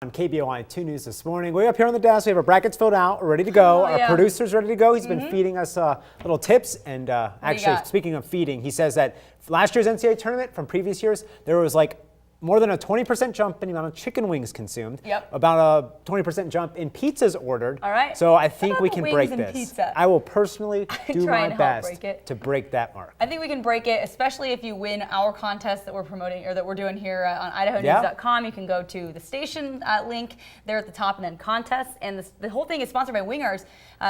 On KBOI 2 News this morning. Way up here on the desk, we have our brackets filled out, ready to go. Our producer's ready to go. He's been feeding us little tips. And actually, speaking of feeding, he says that last year's NCAA tournament from previous years, there was like more than a 20% jump in the amount of chicken wings consumed. About a 20% jump in pizzas ordered. All right. So I think we can break this. Pizza? I will personally do my best to break that mark. I think we can break it, especially if you win our contest that we're promoting or that we're doing here on idahonews.com. You can go to the station link there at the top and then contests. And the whole thing is sponsored by Wingers.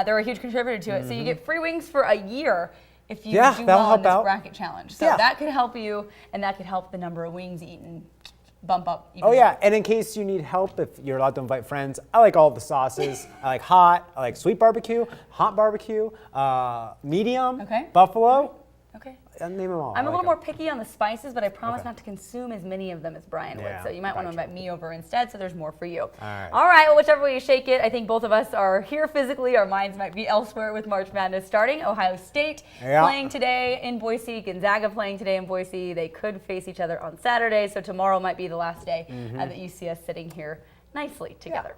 They're a huge contributor to it. So you get free wings for a year if you do well in this bracket challenge. So that could help you, and that could help the number of wings eaten bump up even more. And in case you need help, if you're allowed to invite friends, I like all the sauces. I like hot, I like sweet barbecue, hot barbecue, medium, buffalo. Name them all. I'm a little more picky on the spices, but I promise not to consume as many of them as Brian would. So you might want to invite me over instead, so there's more for you. All right, well, whichever way you shake it, I think both of us are here physically. Our minds might be elsewhere with March Madness starting. Ohio State playing today in Boise. Gonzaga playing today in Boise. They could face each other on Saturday, so tomorrow might be the last day that you see us sitting here nicely together.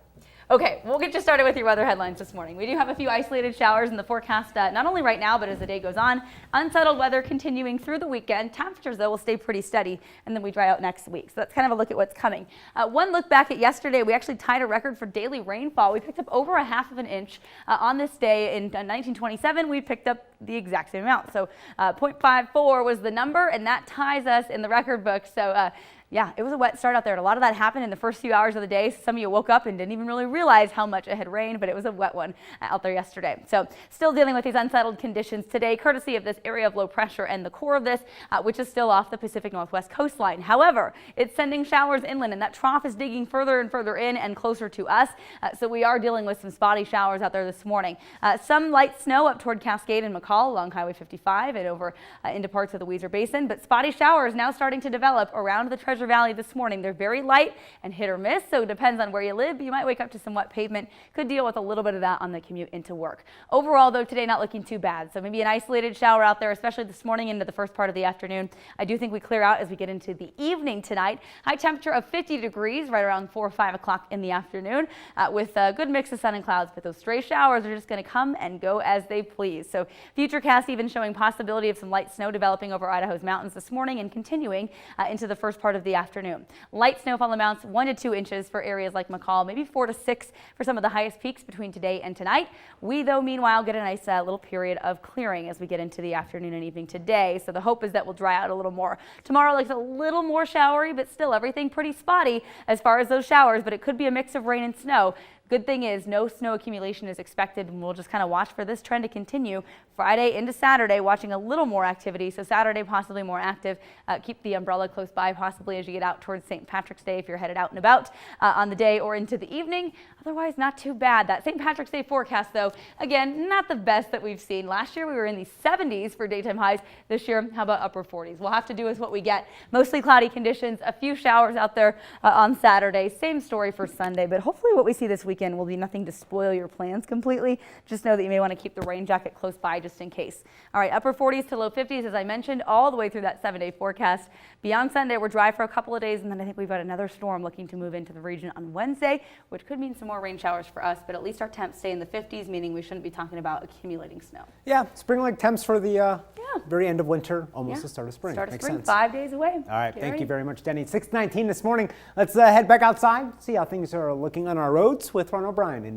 Okay, we'll get you started with your weather headlines this morning. We do have a few isolated showers in the forecast, not only right now, but as the day goes on. Unsettled weather continuing through the weekend. Temperatures, though, will stay pretty steady, and then we dry out next week. So that's kind of a look at what's coming. One look back at yesterday, we actually tied a record for daily rainfall. We picked up over a half of an inch on this day. In 1927, we picked up the exact same amount. So 0.54 was the number, and that ties us in the record book. So yeah, it was a wet start out there, and a lot of that happened in the first few hours of the day. Some of you woke up and didn't even really realize how much it had rained, but it was a wet one out there yesterday. So still dealing with these unsettled conditions today, courtesy of this area of low pressure and the core of this, which is still off the Pacific Northwest coastline. However, it's sending showers inland, and that trough is digging further and further in and closer to us. So we are dealing with some spotty showers out there this morning. Some light snow up toward Cascade and McCall along Highway 55 and over into parts of the Weiser Basin, but spotty showers now starting to develop around the Treasure Valley this morning. They're very light and hit or miss, so it depends on where you live. You might wake up to some wet pavement. Could deal with a little bit of that on the commute into work. Overall, though, today not looking too bad. So maybe an isolated shower out there, especially this morning into the first part of the afternoon. I do think we clear out as we get into the evening tonight. High temperature of 50 degrees right around 4 or 5 o'clock in the afternoon with a good mix of sun and clouds, but those stray showers are just going to come and go as they please. So Futurecast even showing possibility of some light snow developing over Idaho's mountains this morning and continuing into the first part of the afternoon. Light snowfall amounts 1 to 2 inches for areas like McCall, maybe 4 to 6 for some of the highest peaks between today and tonight. We, though, meanwhile, get a nice little period of clearing as we get into the afternoon and evening today. So the hope is that we'll dry out a little more. Tomorrow looks a little more showery, but still everything pretty spotty as far as those showers, but it could be a mix of rain and snow. Good thing is no snow accumulation is expected, and we'll just kind of watch for this trend to continue Friday into Saturday, watching a little more activity. So Saturday possibly more active. Keep the umbrella close by possibly as you get out towards St. Patrick's Day if you're headed out and about on the day or into the evening. Otherwise, not too bad. That St. Patrick's Day forecast, though, again, not the best that we've seen. Last year we were in the 70s for daytime highs. This year, how about upper 40s? We'll have to do with what we get. Mostly cloudy conditions, a few showers out there on Saturday. Same story for Sunday, but hopefully what we see this weekend will be nothing to spoil your plans completely. Just know that you may want to keep the rain jacket close by just in case. All right, upper 40s to low 50s, as I mentioned, all the way through that 7-day forecast. Beyond Sunday, we're dry for a couple of days, and then I think we've got another storm looking to move into the region on Wednesday, which could mean some more rain showers for us, but at least our temps stay in the 50s, meaning we shouldn't be talking about accumulating snow. Yeah, spring-like temps for the very end of winter, almost the start of spring. Start of spring, 5 days away. All right, thank you very much, Denny. 6:19 this morning. Let's head back outside, see how things are looking on our roads with Ron O'Brien in